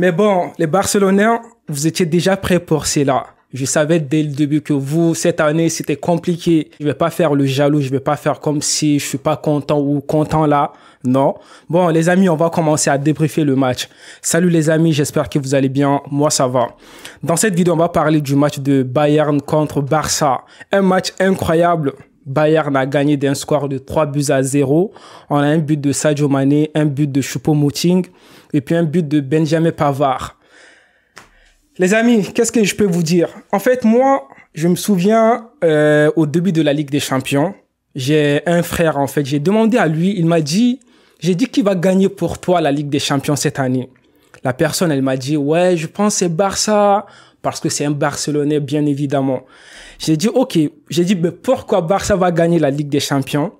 Mais bon, les Barcelonais, vous étiez déjà prêts pour cela. Je savais dès le début que vous, cette année, c'était compliqué. Je vais pas faire le jaloux, je vais pas faire comme si je suis pas content ou content là. Non. Bon, les amis, on va commencer à débriefer le match. Salut les amis, j'espère que vous allez bien. Moi, ça va. Dans cette vidéo, on va parler du match de Bayern contre Barça. Un match incroyable. Bayern a gagné d'un score de 3-0. On a un but de Sadio Mané, un but de Choupo-Moting et puis un but de Benjamin Pavard. Les amis, qu'est-ce que je peux vous dire? En fait, moi, je me souviens au début de la Ligue des Champions, j'ai un frère, en fait. J'ai demandé à lui, il m'a dit, j'ai dit qui va gagner pour toi la Ligue des Champions cette année. La personne, elle m'a dit, ouais, je pense que c'est Barça, parce que c'est un Barcelonais, bien évidemment. J'ai dit, ok. J'ai dit, mais pourquoi Barça va gagner la Ligue des Champions?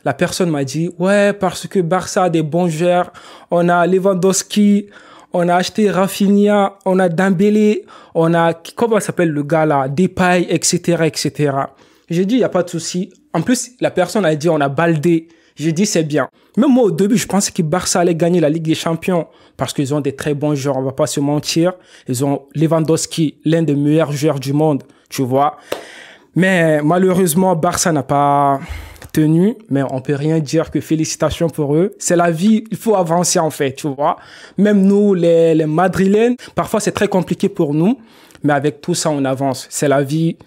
La personne m'a dit, ouais, parce que Barça a des bons joueurs. On a Lewandowski, on a acheté Rafinha, on a Dembélé, on a, comment s'appelle le gars là, Depay, etc., etc. J'ai dit, il n'y a pas de souci. En plus, la personne a dit, on a Baldé. J'ai dit, c'est bien. Même moi, au début, je pensais que Barça allait gagner la Ligue des Champions parce qu'ils ont des très bons joueurs, on va pas se mentir. Ils ont Lewandowski, l'un des meilleurs joueurs du monde, tu vois. Mais malheureusement, Barça n'a pas tenu, mais on peut rien dire que félicitations pour eux. C'est la vie, il faut avancer en fait, tu vois. Même nous, les Madrilènes, parfois c'est très compliqué pour nous, mais avec tout ça, on avance. C'est la vie.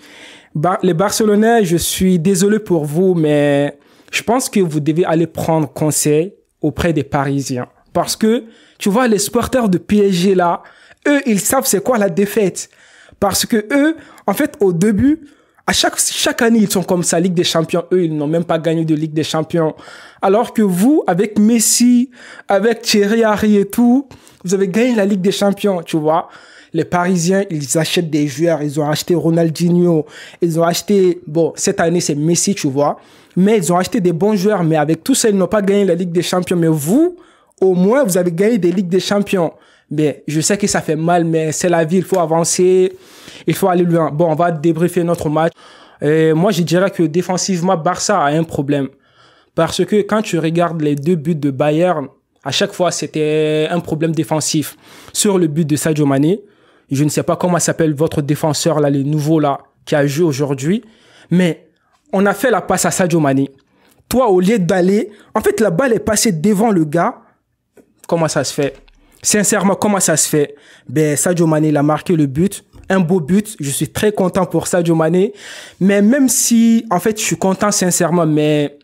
Les Barcelonais, je suis désolé pour vous, mais je pense que vous devez aller prendre conseil auprès des Parisiens. Parce que, tu vois, les supporters de PSG là, eux, ils savent c'est quoi la défaite. Parce que eux, en fait, au début, à chaque année, ils sont comme ça, Ligue des Champions. Eux, ils n'ont même pas gagné de Ligue des Champions. Alors que vous, avec Messi, avec Thierry Henry et tout, vous avez gagné la Ligue des Champions, tu vois. Les Parisiens, ils achètent des joueurs. Ils ont acheté Ronaldinho. Ils ont acheté, bon, cette année, c'est Messi, tu vois. Mais ils ont acheté des bons joueurs. Mais avec tout ça, ils n'ont pas gagné la Ligue des Champions. Mais vous, au moins, vous avez gagné des Ligues des Champions. Mais je sais que ça fait mal, mais c'est la vie. Il faut avancer. Il faut aller loin. Bon, on va débriefer notre match. Moi, je dirais que défensivement, Barça a un problème. Parce que quand tu regardes les deux buts de Bayern, à chaque fois, c'était un problème défensif. Sur le but de Sadio Mané, je ne sais pas comment s'appelle votre défenseur, là, le nouveau, là, qui a joué aujourd'hui. Mais on a fait la passe à Sadio Mané. Toi, au lieu d'aller, en fait, la balle est passée devant le gars. Comment ça se fait? Sincèrement, comment ça se fait? Ben, Sadio Mané, il a marqué le but. Un beau but. Je suis très content pour Sadio Mané. Mais même si, en fait, je suis content sincèrement, mais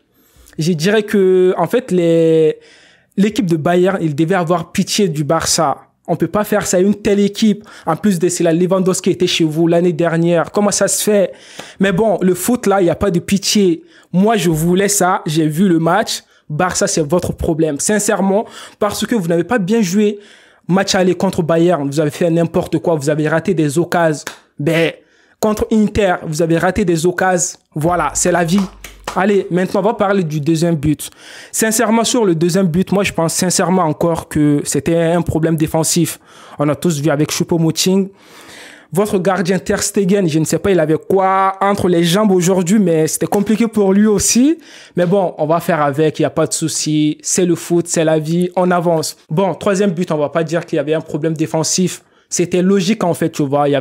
je dirais que, en fait, l'équipe de Bayern, il devait avoir pitié du Barça. On peut pas faire ça. Une telle équipe. En plus de cela, Lewandowski était chez vous l'année dernière. Comment ça se fait? Mais bon, le foot, là, il n'y a pas de pitié. Moi, je voulais ça. J'ai vu le match. Barça, c'est votre problème. Sincèrement, parce que vous n'avez pas bien joué. Match aller contre Bayern, vous avez fait n'importe quoi, vous avez raté des occasions. Ben, contre Inter, vous avez raté des occasions. Voilà, c'est la vie. Allez, maintenant, on va parler du deuxième but. Sincèrement, sur le deuxième but, moi, je pense sincèrement encore que c'était un problème défensif. On a tous vu avec Choupo-Moting. Votre gardien Ter Stegen, je ne sais pas, il avait quoi entre les jambes aujourd'hui, mais c'était compliqué pour lui aussi. Mais bon, on va faire avec, il n'y a pas de souci. C'est le foot, c'est la vie, on avance. Bon, troisième but, on va pas dire qu'il y avait un problème défensif. C'était logique en fait, tu vois, il y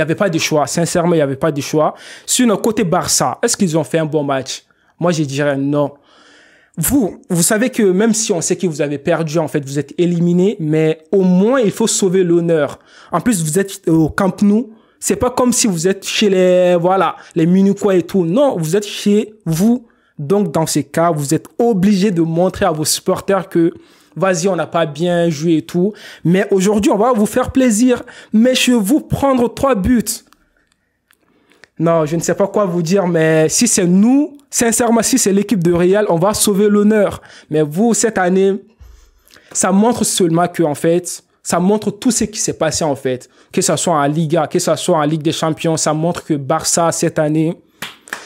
avait pas de choix. Sincèrement, il y avait pas de choix. Sur notre côté Barça, est-ce qu'ils ont fait un bon match? Moi, je dirais non. Vous savez que même si on sait que vous avez perdu, en fait, vous êtes éliminé, mais au moins, il faut sauver l'honneur. En plus, vous êtes au Camp Nou. C'est pas comme si vous êtes chez les Munichois et tout. Non, vous êtes chez vous. Donc, dans ces cas, vous êtes obligé de montrer à vos supporters que, vas-y, on n'a pas bien joué et tout. Mais aujourd'hui, on va vous faire plaisir. Mais chez vous, prendre 3 buts. Non, je ne sais pas quoi vous dire, mais si c'est nous, sincèrement, si c'est l'équipe de Real, on va sauver l'honneur. Mais vous, cette année, ça montre seulement que, en fait, ça montre tout ce qui s'est passé, en fait. Que ce soit en Liga, que ce soit en Ligue des Champions, ça montre que Barça, cette année,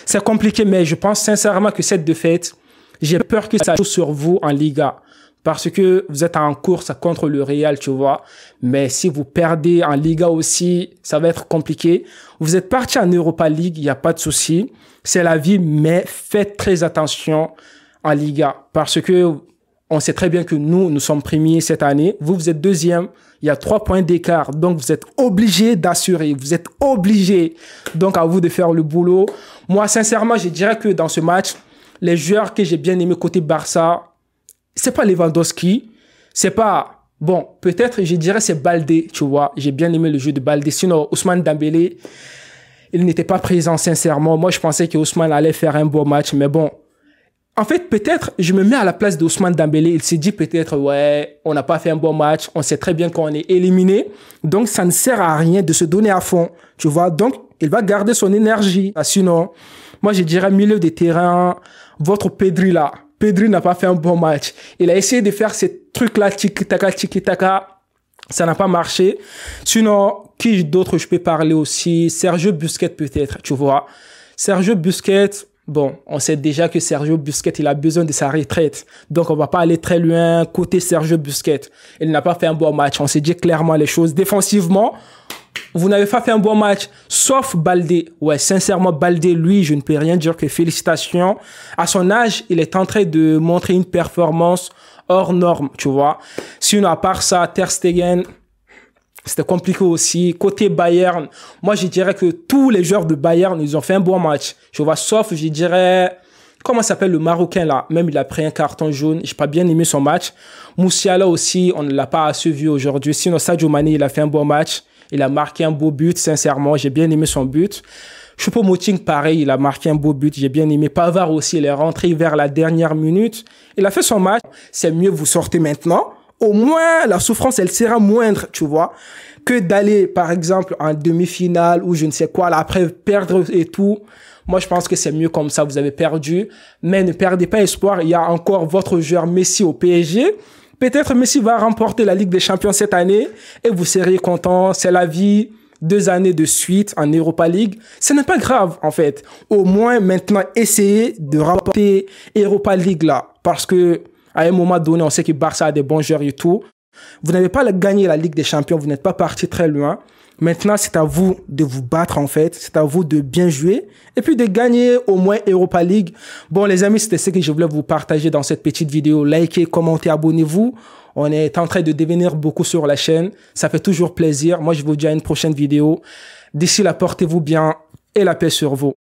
c'est compliqué, mais je pense sincèrement que cette défaite, j'ai peur que ça joue sur vous en Liga. Parce que vous êtes en course contre le Real, tu vois. Mais si vous perdez en Liga aussi, ça va être compliqué. Vous êtes parti en Europa League, il n'y a pas de souci. C'est la vie, mais faites très attention en Liga. Parce que On sait très bien que nous sommes premiers cette année. Vous êtes deuxième. Il y a 3 points d'écart. Donc, vous êtes obligés d'assurer. Vous êtes obligés. Donc, à vous de faire le boulot. Moi, sincèrement, je dirais que dans ce match, les joueurs que j'ai bien aimés côté Barça, c'est pas Lewandowski. C'est pas... Bon, peut-être, je dirais, c'est Baldé, tu vois. J'ai bien aimé le jeu de Baldé. Sinon, Ousmane Dembélé, il n'était pas présent, sincèrement. Moi, je pensais que Ousmane allait faire un beau match. Mais bon... En fait, peut-être, je me mets à la place d'Ousmane Dembélé. Il s'est dit peut-être, ouais, on n'a pas fait un bon match. On sait très bien qu'on est éliminé. Donc, ça ne sert à rien de se donner à fond. Tu vois? Donc, il va garder son énergie. Sinon, moi, je dirais milieu de terrain, votre Pedri là. Pedri n'a pas fait un bon match. Il a essayé de faire ces trucs-là, tiki-taka, tiki-taka. Ça n'a pas marché. Sinon, qui d'autre je peux parler aussi? Sergio Busquets peut-être, tu vois? Sergio Busquets... Bon, on sait déjà que Sergio Busquets, il a besoin de sa retraite. Donc, on va pas aller très loin côté Sergio Busquets. Il n'a pas fait un bon match. On s'est dit clairement les choses. Défensivement, vous n'avez pas fait un bon match, sauf Baldé. Ouais, sincèrement, Baldé, lui, je ne peux rien dire que félicitations. À son âge, il est en train de montrer une performance hors norme, tu vois. Sinon, à part ça, Ter Stegen... C'était compliqué aussi. Côté Bayern, moi, je dirais que tous les joueurs de Bayern, ils ont fait un bon match. Je vois, sauf, je dirais, comment s'appelle le Marocain là? Même il a pris un carton jaune. J'ai pas bien aimé son match. Moussiala aussi, on ne l'a pas assez vu aujourd'hui. Sinon, Sadio Mané, il a fait un bon match. Il a marqué un beau but, sincèrement. J'ai bien aimé son but. Choupo-Moting, pareil, il a marqué un beau but. J'ai bien aimé. Pavard aussi, il est rentré vers la dernière minute. Il a fait son match. C'est mieux, vous sortez maintenant. Au moins, la souffrance, elle sera moindre, tu vois, que d'aller, par exemple, en demi-finale ou je ne sais quoi, là, après perdre et tout. Moi, je pense que c'est mieux comme ça, vous avez perdu. Mais ne perdez pas espoir, il y a encore votre joueur Messi au PSG. Peut-être Messi va remporter la Ligue des Champions cette année et vous serez content, c'est la vie. 2 années de suite en Europa League, ce n'est pas grave, en fait. Au moins, maintenant, essayez de remporter Europa League, là, parce que à un moment donné, on sait que Barça a des bons joueurs et tout. Vous n'avez pas gagné la Ligue des Champions, vous n'êtes pas parti très loin. Maintenant, c'est à vous de vous battre, en fait. C'est à vous de bien jouer et puis de gagner au moins Europa League. Bon, les amis, c'était ce que je voulais vous partager dans cette petite vidéo. Likez, commentez, abonnez-vous. On est en train de devenir beaucoup sur la chaîne. Ça fait toujours plaisir. Moi, je vous dis à une prochaine vidéo. D'ici là, portez-vous bien et la paix sur vous.